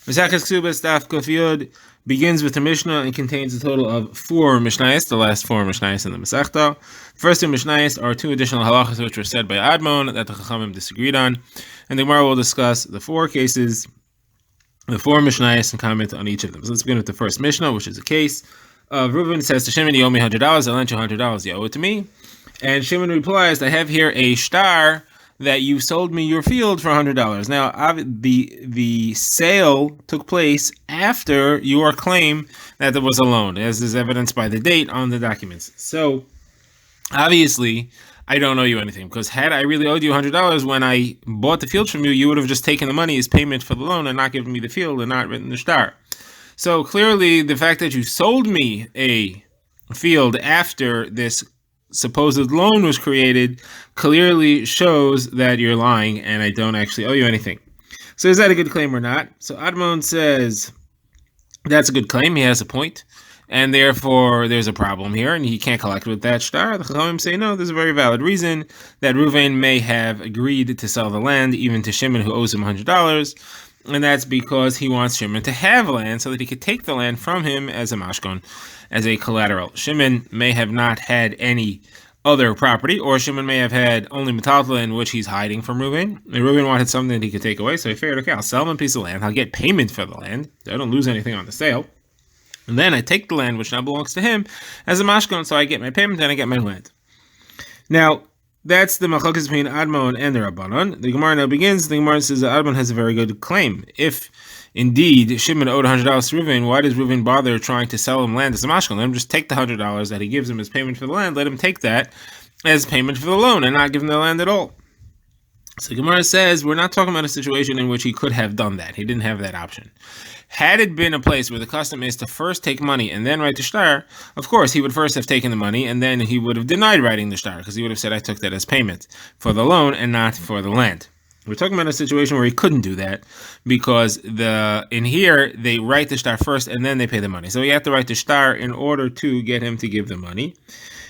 Kesubos Daf begins with the Mishnah and contains a total of 4 Mishnayos, the last 4 Mishnayos in the Masechta. The first 2 Mishnayos are 2 additional halachas which were said by Admon that the Chachamim disagreed on, and the Gemara will discuss the 4 cases, the 4 Mishnayos, and comment on each of them. So let's begin with the first Mishnah, which is a case of Reuven says to Shimon, "You owe me $100. I lent you $100. You owe it to me." And Shimon replies, "I have here a star that you sold me your field for $100. Now, the sale took place after your claim that there was a loan, as is evidenced by the date on the documents. So, obviously, I don't owe you anything, because had I really owed you $100 when I bought the field from you, you would have just taken the money as payment for the loan and not given me the field and not written the star. So, clearly, the fact that you sold me a field after this supposed loan was created clearly shows that you're lying and I don't actually owe you anything." So is that a good claim or not? So Admon says that's a good claim. He has a point, and therefore there's a problem here, and he can't collect with that star. The Chachamim say no, there's a very valid reason that Reuven may have agreed to sell the land even to Shimon, who owes him $100. And that's because he wants Shimon to have land so that he could take the land from him as a mashkon, as a collateral. Shimon may have not had any other property, or Shimon may have had only metaltla in which he's hiding from Reuven. And Reuven wanted something that he could take away, so he figured, okay, I'll sell him a piece of land. I'll get payment for the land. I don't lose anything on the sale. And then I take the land, which now belongs to him, as a mashkon, so I get my payment and I get my land. Now, that's the machlokes between Admon and the Rabbanon. The Gemara now begins. The Gemara says that Admon has a very good claim. If indeed Shimon owed $100 to Reuven, why does Reuven bother trying to sell him land as a mashkon? Let him just take the $100 that he gives him as payment for the land. Let him take that as payment for the loan and not give him the land at all. So Gemara says we're not talking about a situation in which he could have done that. He didn't have that option. Had it been a place where the custom is to first take money and then write the shtar, of course, he would first have taken the money and then he would have denied writing the shtar because he would have said, I took that as payment for the loan and not for the land. We're talking about a situation where he couldn't do that because in here, they write the shtar first and then they pay the money. So you have to write the shtar in order to get him to give the money.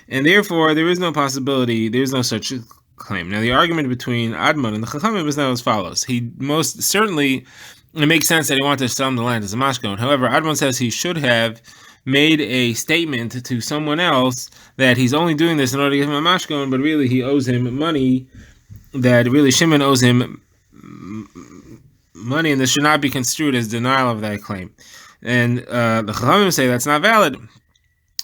And therefore, there is no possibility, there is no such claim. Now, the argument between Admon and the Chachamim is now as follows. He most certainly... It makes sense that he wanted to sell him the land as a mashkon. However, Admon says he should have made a statement to someone else that he's only doing this in order to give him a mashkon, but really he owes him money, that really Shimon owes him money, and this should not be construed as denial of that claim. And the Chachamim say that's not valid.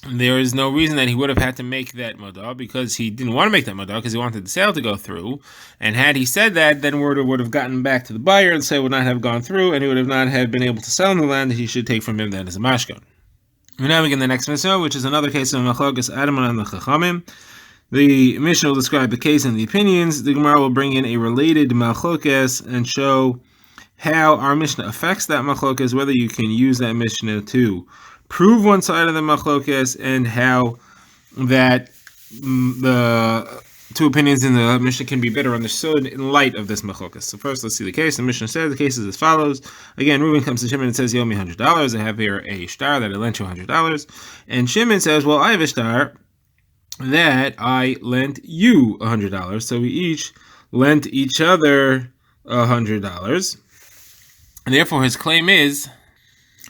There is no reason that he would have had to make that modah because he didn't want to make that modah because he wanted the sale to go through. And had he said that, then word would have gotten back to the buyer and the sale would not have gone through and he would have not have been able to sell him the land that he should take from him then as a mashkon. We now begin the next Mishnah, which is another case of machlokes Admon and the Chachamim. The Mishnah will describe the case and the opinions. The Gemara will bring in a related machlokes and show how our Mishnah affects that machlokes, whether you can use that Mishnah to prove one side of the machlokes, and how that the two opinions in the Mishnah can be better understood in light of this machlokes. So first, let's see the case. The Mishnah says the case is as follows. Again, Reuven comes to Shimon and says, "You owe me $100. I have here a star that I lent you $100." And Shimon says, "Well, I have a star that I lent you $100." So we each lent each other $100. And therefore, his claim is,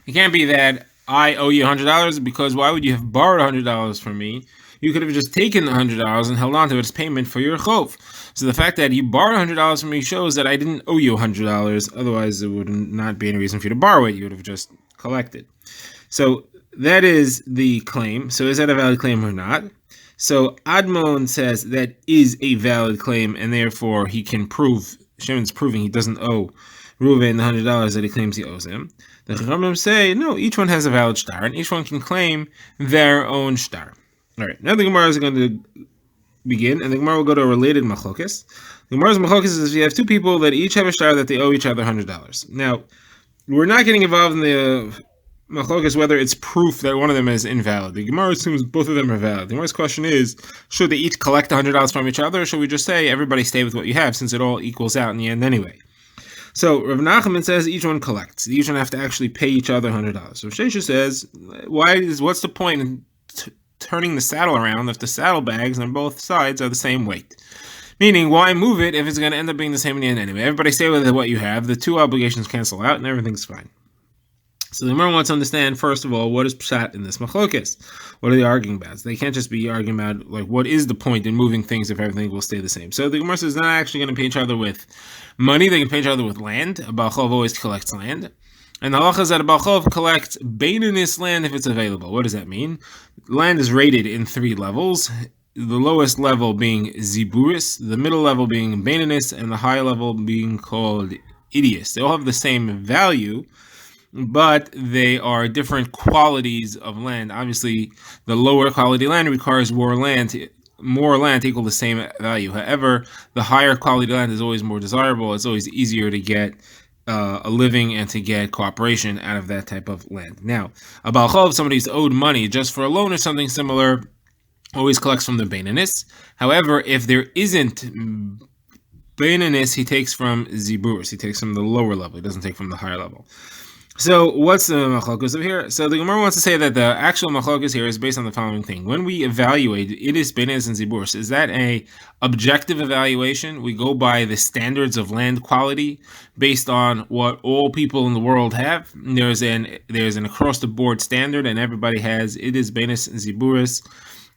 it can't be that I owe you $100 because why would you have borrowed $100 from me? You could have just taken the $100 and held on to it as payment for your chov. So the fact that you borrowed $100 from me shows that I didn't owe you $100. Otherwise, there would not be any reason for you to borrow it. You would have just collected. So that is the claim. So is that a valid claim or not? So Admon says that is a valid claim, and therefore he can prove, Shimon's proving he doesn't owe Reuven the $100 that he claims he owes him. The Chachamim say, no, each one has a valid star, and each one can claim their own star. All right, now the Gemara is going to begin, and the Gemara will go to a related machlokes. The Gemara's machlokes is you have two people that each have a star that they owe each other $100. Now, we're not getting involved in the machlokes whether it's proof that one of them is invalid. The Gemara assumes both of them are valid. The Gemara's question is, should they each collect $100 from each other, or should we just say everybody stay with what you have since it all equals out in the end anyway? So Rav Nachman says each one collects. Each one have to actually pay each other $100. So Shesha says, what's the point in turning the saddle around if the saddlebags on both sides are the same weight? Meaning, why move it if it's going to end up being the same in the end anyway? Everybody stay with what you have. The two obligations cancel out and everything's fine. So the Gemara wants to understand, first of all, what is pshat in this machlokes? What are they arguing about? They can't just be arguing about, like, what is the point in moving things if everything will stay the same? So the Gemara says they're not actually going to pay each other with money. They can pay each other with land. A Baal Chov always collects land. And the halacha is that a Baal Chov collects Beinonus land if it's available. What does that mean? Land is rated in 3 levels. The lowest level being Ziburis, the middle level being Beinonus, and the high level being called Idius. They all have the same value, but they are different qualities of land. Obviously, the lower quality land requires more land to equal the same value. However, the higher quality land is always more desirable. It's always easier to get a living and to get cooperation out of that type of land. Now, a Baal Chov, somebody who's owed money just for a loan or something similar, always collects from the Beinonus. However, if there isn't Beinonus, he takes from Ziburis. He takes from the lower level. He doesn't take from the higher level. So what's the machlokes of here? So the Gemara wants to say that the actual machlokes here is based on the following thing. When we evaluate Idis, Beinonus, and Ziburis, is that a objective evaluation? We go by the standards of land quality based on what all people in the world have. There's an across the board standard, and everybody has Idis, Beinonus, and Ziburis.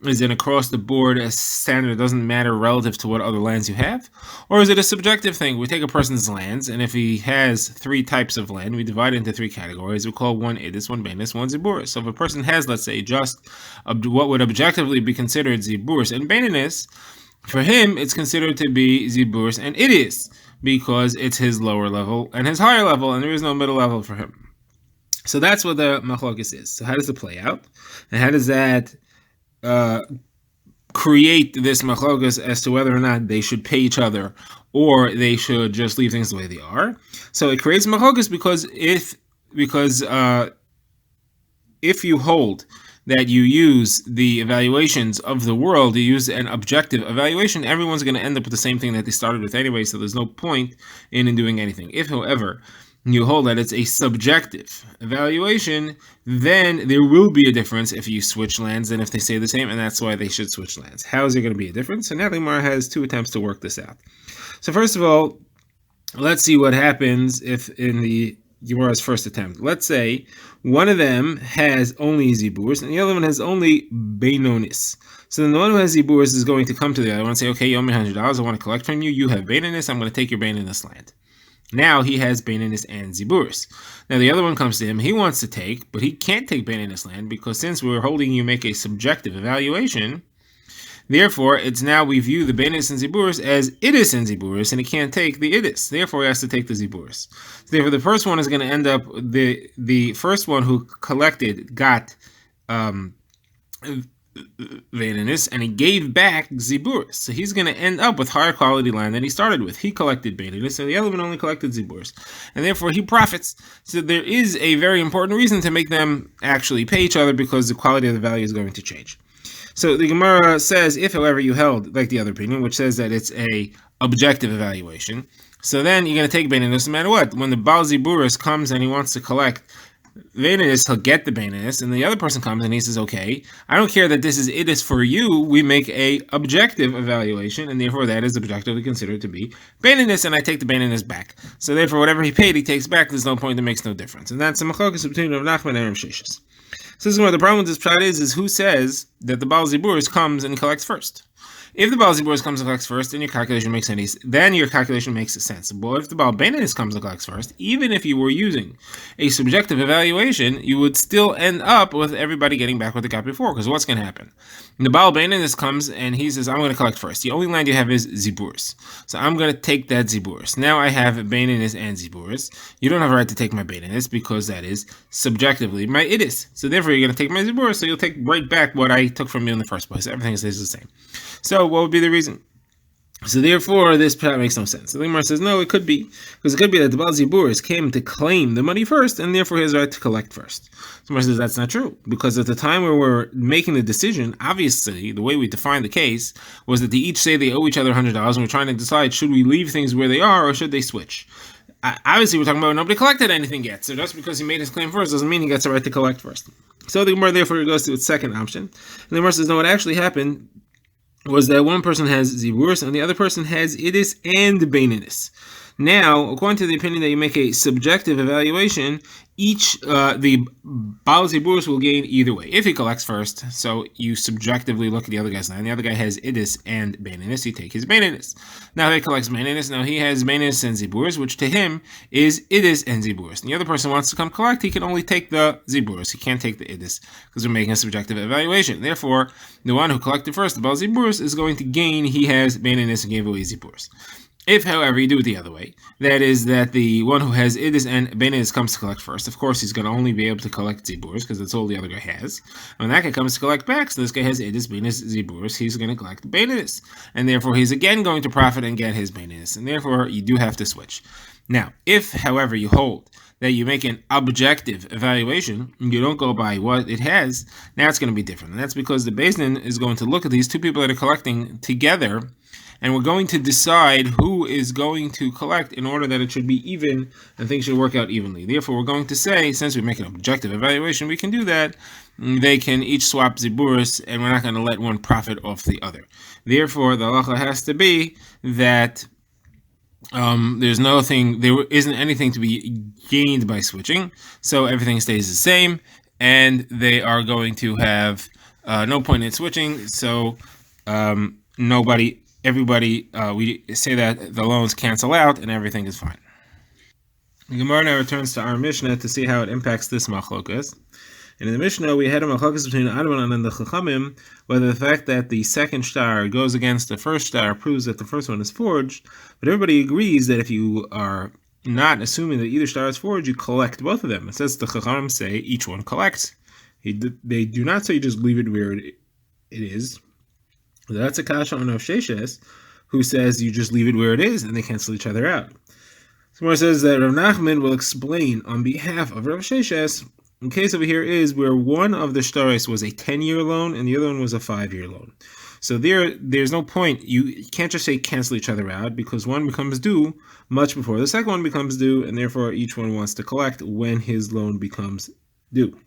Is it across the board a standard? It doesn't matter relative to what other lands you have? Or is it a subjective thing? We take a person's lands, and if he has 3 types of land, we divide it into 3 categories. We call one Idis, one Beinonus, one Ziburis. So if a person has, let's say, just what would objectively be considered Ziburis and Beinonus, for him, it's considered to be Ziburis and Idis, because it's his lower level and his higher level, and there is no middle level for him. So that's what the machlokes is. So how does it play out? And how does that create this machlokes as to whether or not they should pay each other or they should just leave things the way they are? So it creates machlokes because if you hold that you use the evaluations of the world, you use an objective evaluation, everyone's going to end up with the same thing that they started with anyway, so there's no point in doing anything. If, however, you hold that it's a subjective evaluation, then there will be a difference if you switch lands than if they stay the same, and that's why they should switch lands. How is there going to be a difference? So now the Gemara has 2 attempts to work this out. So first of all, let's see what happens if in the Gemara's first attempt. Let's say one of them has only Ziburis and the other one has only Beinonus. So then the one who has Ziburis is going to come to the other one and say, okay, you owe me $100, I want to collect from you, you have Beinonus, I'm going to take your Beinonus land. Now he has Beinonus and Ziburis. Now the other one comes to him, he wants to take, but he can't take Beinonus land because since we're holding you make a subjective evaluation, therefore it's now we view the Beinonus and Ziburis as Idis and Ziburis, and he can't take the Idis. Therefore he has to take the Ziburis. So therefore the first one is going to end up, the first one who collected got Beinonus, and he gave back Ziburis. So he's going to end up with higher quality land than he started with. He collected Beinonus, so the other one only collected Ziburis. And therefore he profits. So there is a very important reason to make them actually pay each other because the quality of the value is going to change. So the Gemara says, if however you held, like the other opinion, which says that it's a objective evaluation, so then you're going to take Beinonus no matter what. When the Baal Ziburis comes and he wants to collect Beinonus, he'll get the Beinonus, and the other person comes and he says, okay, I don't care that this is Idis for you, we make a objective evaluation, and therefore that is objectively considered to be Beinonus, and I take the Beinonus back. So therefore whatever he paid, he takes back, there's no point, it makes no difference. And that's the machlokes between Rav Nachman and Rav Sheshes. So this is where the problem with this pshat is who says that the Baal Ziburis comes and collects first. If the Baal Ziburis comes and collects first, then your calculation makes sense. But if the Baal Beinonus comes and collects first, even if you were using a subjective evaluation, you would still end up with everybody getting back what they got before. Because what's going to happen? The Baal Beinonus comes and he says, I'm going to collect first. The only land you have is Ziburis. So I'm going to take that Ziburis. Now I have Beinonus and Ziburis. You don't have a right to take my Beinonus because that is subjectively my Idis. So therefore you're going to take my Ziburis, so you'll take right back what I took from you in the first place. Everything stays the same. So what would be the reason? So therefore, this pshat makes no sense. The Gemara says, no, it could be. Because it could be that the Baal Ziburis came to claim the money first, and therefore he has the right to collect first. The Gemara says, that's not true. Because at the time where we're making the decision, obviously, the way we defined the case was that they each say they owe each other $100, and we're trying to decide, should we leave things where they are, or should they switch? Obviously, we're talking about nobody collected anything yet. So just because he made his claim first doesn't mean he gets the right to collect first. So the Gemara therefore goes to its second option. And the Gemara says, no, what actually happened was that one person has Ziburis and the other person has Idis and Beinonus. Now, according to the opinion that you make a subjective evaluation, the Baal Ziburus will gain either way. If he collects first, so you subjectively look at the other guy's land, the other guy has Idis and Baininus, you take his Baininus. Now he collects Baininus, now he has Baininus and Ziburus, which to him is Idis and Ziburus. And the other person wants to come collect, he can only take the Ziburus, he can't take the Idis, because we're making a subjective evaluation. Therefore, the one who collected first, the Baal Ziburus, is going to gain, he has Baininus and gave away Ziburus. If, however, you do it the other way, that is that the one who has Idis and Baininus comes to collect first, of course he's going to only be able to collect Ziburus because that's all the other guy has. When that guy comes to collect back, so this guy has Idis, Baininus, Ziburus, he's going to collect Baininus. And therefore he's again going to profit and get his Baininus. And therefore you do have to switch. Now, if, however, you hold that you make an objective evaluation, and you don't go by what it has, now it's going to be different. And that's because the Beis Din is going to look at these two people that are collecting together, and we're going to decide who is going to collect in order that it should be even and things should work out evenly. Therefore, we're going to say, since we make an objective evaluation, we can do that. They can each swap Ziburus, and we're not going to let one profit off the other. Therefore, the halacha has to be that there isn't anything to be gained by switching, so everything stays the same, and they are going to have no point in switching. So we say that the loans cancel out and everything is fine. The Gemara now returns to our Mishnah to see how it impacts this machlokas. And in the Mishnah, we had a machlokas between Admon and the Chachamim, whether the fact that the second star goes against the first star proves that the first one is forged. But everybody agrees that if you are not assuming that either star is forged, you collect both of them. It says the Chachamim say each one collects. They do not say just leave it where it is. That's a kasha on Rav Sheshes, who says you just leave it where it is and they cancel each other out. Somewhere says that Rav Nachman will explain on behalf of Rav Sheshes. The case over here is where one of the shtaris was a 10-year loan and the other one was a 5-year loan. So there's no point. You can't just say cancel each other out because one becomes due much before the second one becomes due, and therefore each one wants to collect when his loan becomes due.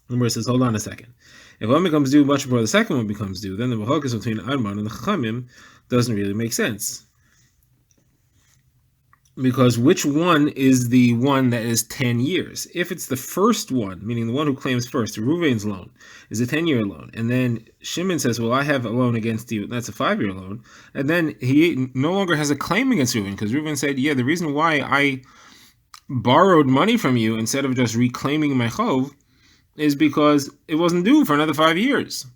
Remember, it says, hold on a second. If one becomes due much before the second one becomes due, then the machlokas between Admon and the Chachamim doesn't really make sense. Because which one is the one that is 10 years? If it's the first one, meaning the one who claims first, Reuven's loan, is a 10-year loan, and then Shimon says, well, I have a loan against you, that's a 5-year loan, and then he no longer has a claim against Reuven, because Reuven said, yeah, the reason why I borrowed money from you instead of just reclaiming my chov is because it wasn't due for another 5 years.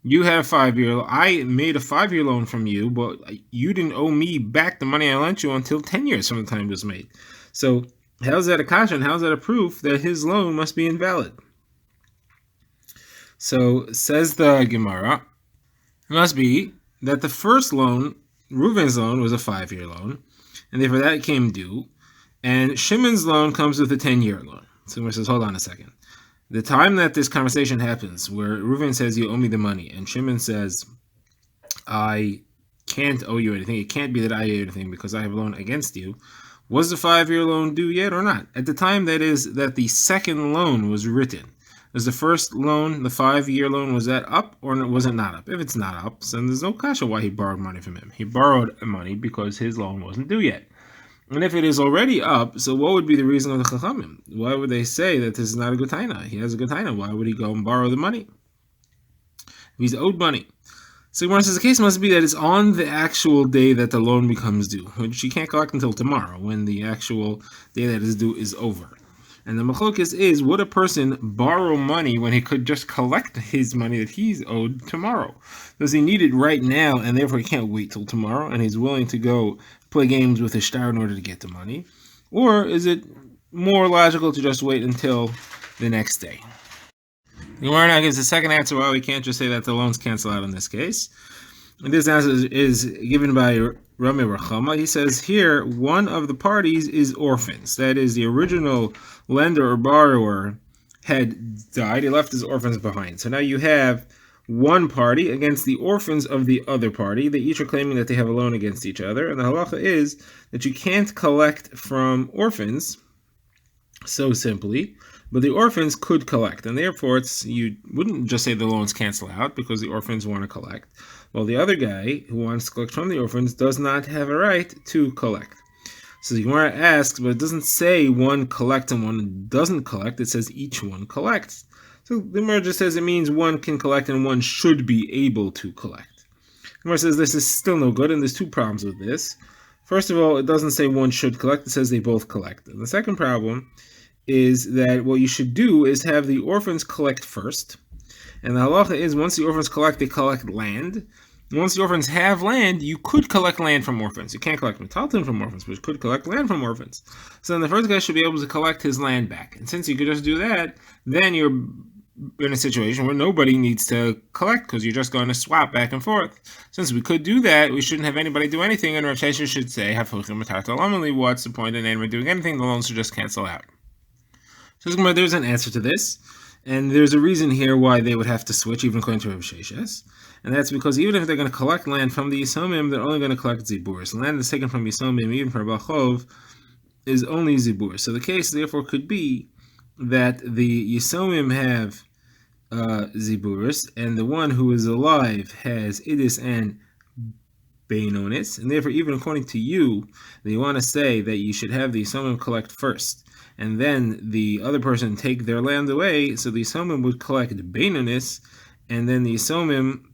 You had a 5-year. I made a 5-year loan from you, but you didn't owe me back the money I lent you until 10 years from the time it was made. So how's that a kasha and how's that a proof that his loan must be invalid? So says the Gemara, it must be that the first loan, Reuven's loan, was a 5-year loan, and therefore that came due, and Shimon's loan comes with a 10-year loan. So Gemara says, hold on a second. The time that this conversation happens, where Reuven says, you owe me the money, and Shimon says, I can't owe you anything, it can't be that I owe you anything because I have a loan against you, was the 5-year loan due yet or not? At the time that the second loan was written, was the first loan, the 5-year loan, was that up or was it not up? If it's not up, then there's no kasha why he borrowed money from him. He borrowed money because his loan wasn't due yet. And if it is already up, so what would be the reason of the Chachamim? Why would they say that this is not a good taina? He has a good taina. Why would he go and borrow the money? He's owed money. So Gemara says the case must be that it's on the actual day that the loan becomes due, which he can't collect until tomorrow, when the actual day that is due is over. And the machlokes is, would a person borrow money when he could just collect his money that he's owed tomorrow? Does he need it right now, and therefore he can't wait till tomorrow, and he's willing to go play games with his star in order to get the money? Or is it more logical to just wait until the next day? The Gemara now gives the second answer why we can't just say that the loans cancel out in this case. And this answer is given by Rami Rachama. He says here, one of the parties is orphans. That is, the original lender or borrower had died. He left his orphans behind. So now you have one party against the orphans of the other party. They each are claiming that they have a loan against each other. And the halacha is that you can't collect from orphans so simply, but the orphans could collect. And therefore, you wouldn't just say the loans cancel out because the orphans want to collect. Well, the other guy who wants to collect from the orphans does not have a right to collect. So the Gemara asks, but it doesn't say one collects and one doesn't collect. It says each one collects. So the Gemara just says it means one can collect and one should be able to collect. The Gemara says this is still no good, and there's two problems with this. First of all, it doesn't say one should collect. It says they both collect. And the second problem is that what you should do is have the orphans collect first. And the halacha is once the orphans collect, they collect land. Once the orphans have land, you could collect land from orphans. You can't collect metalton from orphans, but you could collect land from orphans. So then the first guy should be able to collect his land back. And since you could just do that, then you're in a situation where nobody needs to collect because you're just going to swap back and forth. Since we could do that, we shouldn't have anybody do anything, and Rosh Hashanah should say, what's the point in anyone doing anything? The loans should just cancel out. So there's an answer to this. And there's a reason here why they would have to switch, even according to Rav Sheshes. And that's because even if they're going to collect land from the Yisomim, they're only going to collect Ziburis. Land that's taken from Yisomim, even for Bachov, is only Ziburis. So the case, therefore, could be that the Yisomim have Ziburis, and the one who is alive has Idis and Beinonis. And therefore, even according to you, they want to say that you should have the Yisomim collect first, and then the other person take their land away, so the Yisomim would collect Beinonis, and then the Yisomim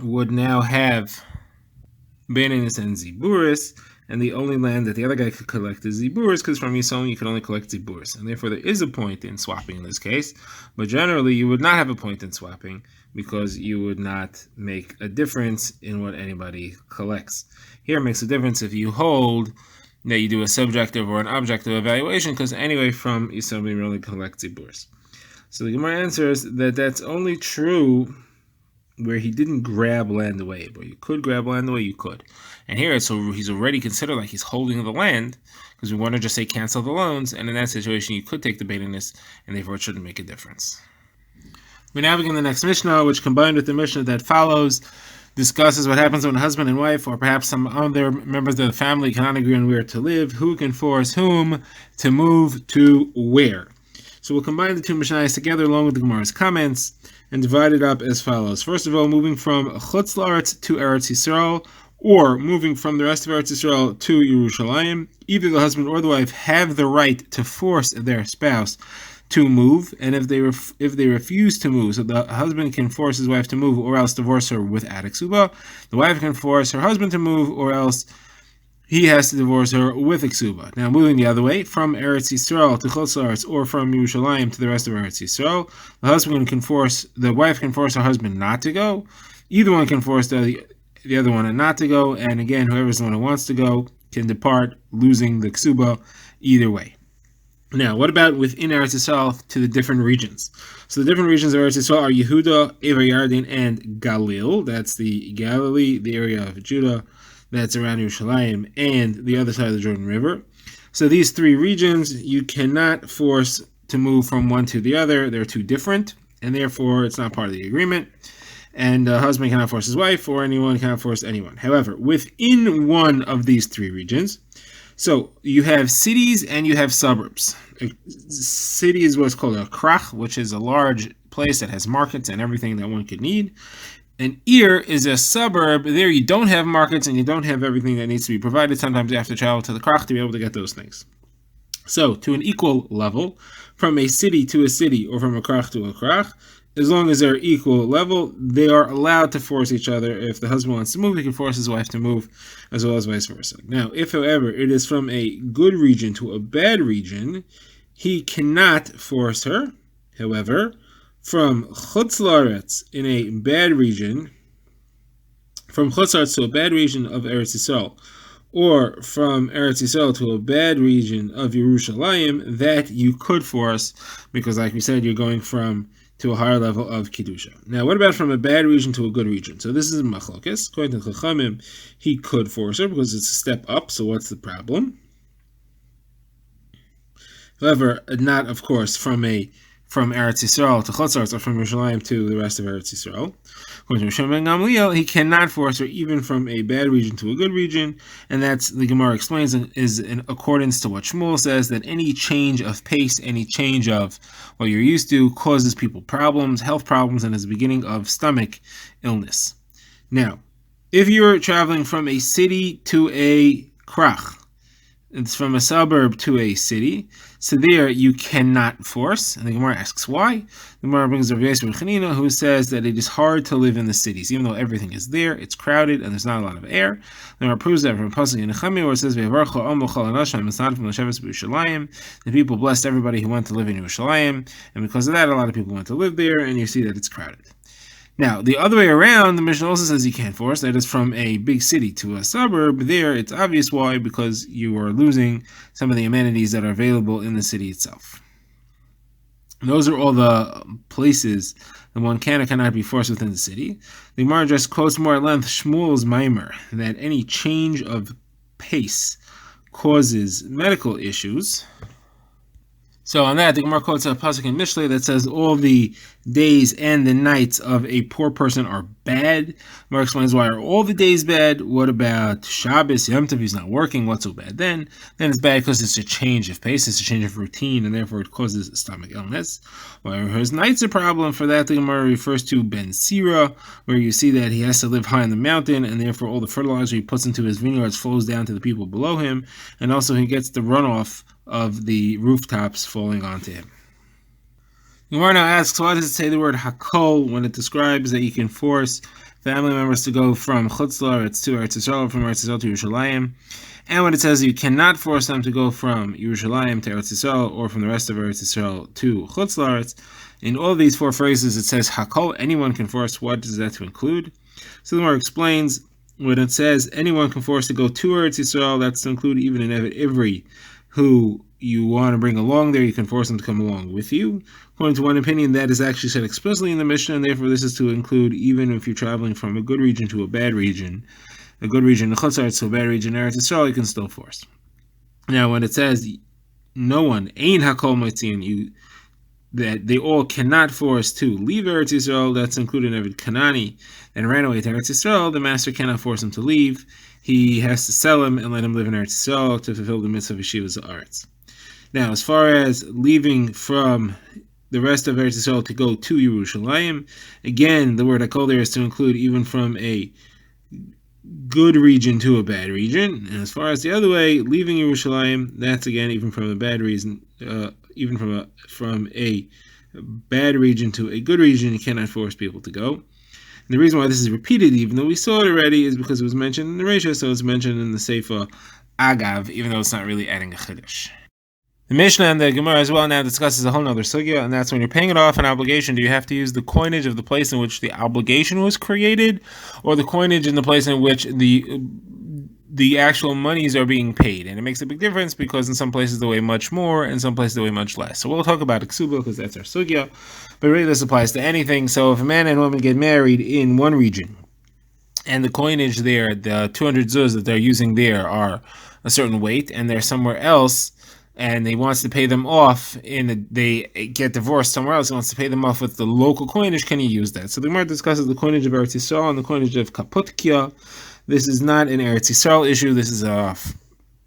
would now have Beinonis and Ziburis, and the only land that the other guy could collect is Ziburis, because from Yisomim you can only collect Ziburis. And therefore there is a point in swapping in this case, but generally you would not have a point in swapping, because you would not make a difference in what anybody collects. Here it makes a difference if you hold that you do a subjective or an objective evaluation, because anyway, from Yisomim you only collect Ziburis. So the Gemara answers that that's only true where he didn't grab land away, but you could grab land away, you could. And here, so he's already considered like he's holding the land, because we want to just say cancel the loans, and in that situation you could take the Beinonis, and therefore it shouldn't make a difference. We now begin the next Mishnah, which combined with the Mishnah that follows, discusses what happens when a husband and wife, or perhaps some other members of the family, cannot agree on where to live. Who can force whom to move to where? So we'll combine the two Mishnayos together along with the Gemara's comments and divide it up as follows. First of all, moving from Chutz La'aretz to Eretz Yisrael, or moving from the rest of Eretz Yisrael to Yerushalayim. Either the husband or the wife have the right to force their spouse to move, and if they refuse to move, so the husband can force his wife to move, or else divorce her without a ksuba. The wife can force her husband to move, or else he has to divorce her with a ksuba. Now, moving the other way, from Eretz Yisrael to Chutz La'aretz, or from Yerushalayim to the rest of Eretz Yisrael, the wife can force her husband not to go. Either one can force the other one not to go, and again, whoever's the one who wants to go can depart, losing the ksuba either way. Now, what about within Eretz Yisrael to the different regions? So the different regions of Eretz Yisrael are Yehuda, Ever Yarden, and Galil. That's the Galilee, the area of Judah that's around Yerushalayim, and the other side of the Jordan River. So these three regions, you cannot force to move from one to the other. They're too different, and therefore it's not part of the agreement. And a husband cannot force his wife, or anyone cannot force anyone. However, within one of these three regions, so you have cities and you have suburbs. A city is what's called a krach, which is a large place that has markets and everything that one could need. An Ir is a suburb. There you don't have markets and you don't have everything that needs to be provided. Sometimes you have to travel to the krach to be able to get those things. So to an equal level, from a city to a city or from a krach to a krach, as long as they're equal level, they are allowed to force each other. If the husband wants to move, he can force his wife to move, as well as vice versa. Now, if, however, it is from a good region to a bad region, he cannot force her. However, from Chutz La'aretz in a bad region, from Chutz La'aretz to a bad region of Eretz Yisrael, or from Eretz Yisrael to a bad region of Yerushalayim, that you could force, because like we said, you're going to a higher level of Kedusha. Now, what about from a bad region to a good region? So this is Machlokes. According to Chachamim, he could force her because it's a step up, so what's the problem? However, not, of course, from Eretz Yisrael to Chutz La'aretz, or from Yerushalayim to the rest of Eretz Yisrael. According to Rishon ben Gamliel, he cannot force her even from a bad region to a good region, and that's, the Gemara explains, is in accordance to what Shmuel says, that any change of pace, any change of what you're used to, causes people problems, health problems, and is the beginning of stomach illness. Now, if you're traveling from a city to a krach, it's from a suburb to a city. So there you cannot force. And the Gemara asks why. The Gemara brings Rav Yosef Chanina, who says that it is hard to live in the cities, even though everything is there. It's crowded and there's not a lot of air. The Gemara proves that from Pasuk in Nehemiah, where it says, the people blessed everybody who went to live in Yerushalayim, and because of that, a lot of people went to live there, and you see that it's crowded. Now, the other way around, the Mishnah also says you can't force. That is from a big city to a suburb. There, it's obvious why, because you are losing some of the amenities that are available in the city itself. Those are all the places that one can or cannot be forced within the city. The Gemara just quotes more at length Shmuel's Maimer, that any change of pace causes medical issues. So on that, the Gemara quotes a pasuk in Mishlei that says all the days and the nights of a poor person are bad. The Gemara explains why are all the days bad. What about Shabbos, Yom Tov? He's not working. What's so bad then? Then it's bad because it's a change of pace, it's a change of routine, and therefore it causes stomach illness. While his night's a problem, for that the Gemara refers to Ben Sira, where you see that he has to live high on the mountain, and therefore all the fertilizer he puts into his vineyards flows down to the people below him, and also he gets the runoff of the rooftops falling onto him. Gemara now asks, why does it say the word hakol when it describes that you can force family members to go from Chutz La'aretz to Eretz Yisrael, from Eretz Yisrael to Yerushalayim, and when it says you cannot force them to go from Yerushalayim to Eretz Yisrael, or from the rest of Eretz Yisrael to Chutz La'aretz? In all of these four phrases it says hakol, anyone can force. What does that to include? So the Gemara explains, when it says anyone can force to go to Eretz Yisrael, that's to include even an Evet Ivri, who you want to bring along there. You can force them to come along with you. According to one opinion, that is actually said explicitly in the Mishnah, and therefore this is to include even if you're traveling from a good region to a bad region, a good region in Chutz La'aretz to a bad region in Eretz Yisrael, you can still force. Now, when it says no one, ein hakol motzin, you that they all cannot force to leave Eretz Yisrael, that's included in Evid Kanani, and ran away to Eretz Yisrael, the master cannot force him to leave. He has to sell him and let him live in Eretz Yisrael to fulfill the mitzvah of Yeshivas Haaretz. Now, as far as leaving from the rest of Eretz Yisrael to go to Yerushalayim, again, the word hakol there is to include even from a good region to a bad region. And as far as the other way, leaving Yerushalayim, that's again even from a bad reason, even from a bad region to a good region, you cannot force people to go. And the reason why this is repeated, even though we saw it already, is because it was mentioned in the Reisha, so it's mentioned in the Seifa Agav, even though it's not really adding a Chiddush. The Mishnah and the Gemara as well now discusses a whole other sugya, and that's when you're paying it off an obligation, do you have to use the coinage of the place in which the obligation was created, or the coinage in the place in which the actual monies are being paid? And it makes a big difference because in some places they weigh much more, and in some places they weigh much less. So we'll talk about Kesubos because that's our sugya, but really this applies to anything. So if a man and woman get married in one region, and the coinage there, the 200 zuz that they're using there are a certain weight, and they're somewhere else, and he wants to pay them off, they get divorced somewhere else, he wants to pay them off with the local coinage, can he use that? So the Gemara discusses the coinage of Eretz Yisrael and the coinage of Kaputkia. This is not an Eretz Yisrael issue, this is a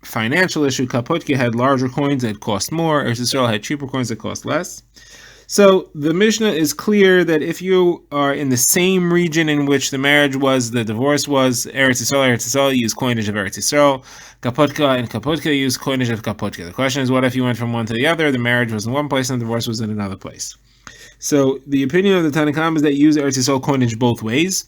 financial issue. Kaputkia had larger coins that cost more, Eretz Yisrael had cheaper coins that cost less. So the Mishnah is clear that if you are in the same region in which the marriage was, the divorce was, Eretz Yisrael, use coinage of Eretz Yisrael. Kapotka and Kapotka use coinage of Kapotka. The question is, what if you went from one to the other? The marriage was in one place and the divorce was in another place. So the opinion of the Tanna Kamma is that you use Eretz Yisrael coinage both ways.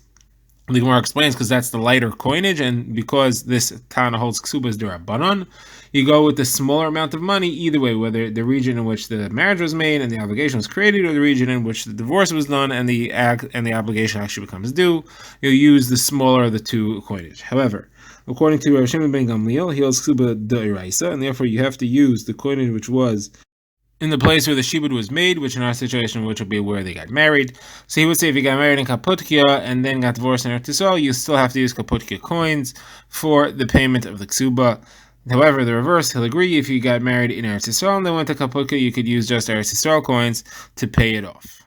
The Gemara explains because that's the lighter coinage, and because this Tana holds Kesubos D'Rabbanan, you go with the smaller amount of money either way, whether the region in which the marriage was made and the obligation was created, or the region in which the divorce was done and the obligation actually becomes due. You'll use the smaller of the two coinage. However, according to Rav Shimon ben Gamliel, he holds Kesubos D'Oraisa, and therefore you have to use the coinage which was in the place where the shibud was made, which in our situation, which will be where they got married. So he would say if you got married in Kaputkia and then got divorced in Eretz Yisrael, you still have to use Kaputkia coins for the payment of the Ksuba. However, the reverse, he'll agree, if you got married in Eretz Yisrael and then went to Kaputkia, you could use just Eretz Yisrael coins to pay it off.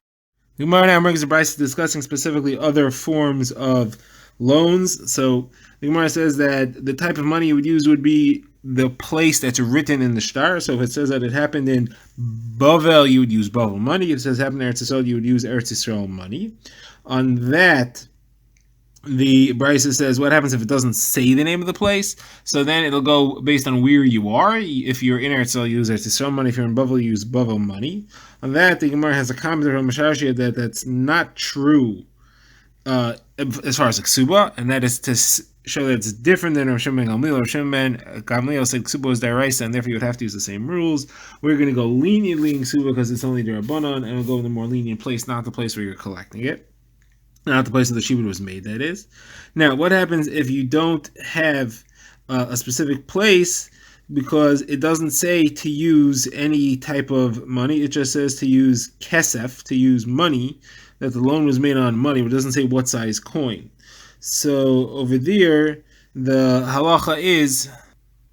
The Gemara now brings a brayso discussing specifically other forms of loans. So the Gemara says that the type of money you would use would be the place that's written in the shtar. So if it says that it happened in Bavel, you would use Bavel money. If it says it happened in Eretz Yisrael, you would use Eretz Yisrael money. On that, the Brisa says, what happens if it doesn't say the name of the place? So then it'll go based on where you are. If you're in Eretz, you use Eretz Yisrael money. If you're in Bavel, you use Bavel money. On that, the Gemara has a comment from Mashashia that that's not true as far as Ksuba, and that is to show that it's different than Rosh Hashanah Gamliel. Rosh Hashanah Gamliel said Kesubos Daf, and therefore you would have to use the same rules. We're going to go leniently in Ksuba because it's only Derabanan, and we'll go in the more lenient place, not the place where you're collecting it. Not the place where the shibud was made, that is. Now, what happens if you don't have a specific place because it doesn't say to use any type of money? It just says to use kesef, to use money, that the loan was made on money, but it doesn't say what size coin. So over there, the halacha is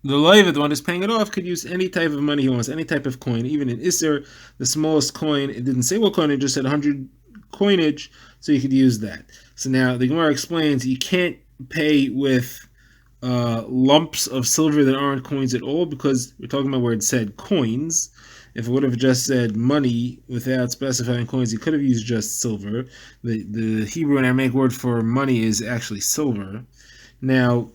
the loiva, the one who's paying it off, could use any type of money he wants, any type of coin. Even in Isser, the smallest coin, it didn't say what coin, it just said 100 coinage, so you could use that. So now the Gemara explains you can't pay with lumps of silver that aren't coins at all, because we're talking about where it said coins. If it would have just said money without specifying coins, you could have used just silver. The Hebrew and Aramaic word for money is actually silver. Now,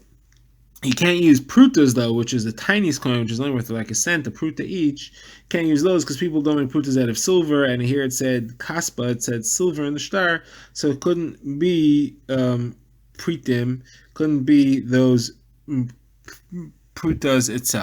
you can't use prutas, though, which is the tiniest coin, which is only worth like a cent, a pruta each. Can't use those because people don't make prutas out of silver, and here it said kaspa, it said silver in the star, so it couldn't be pritim, couldn't be those prutas itself.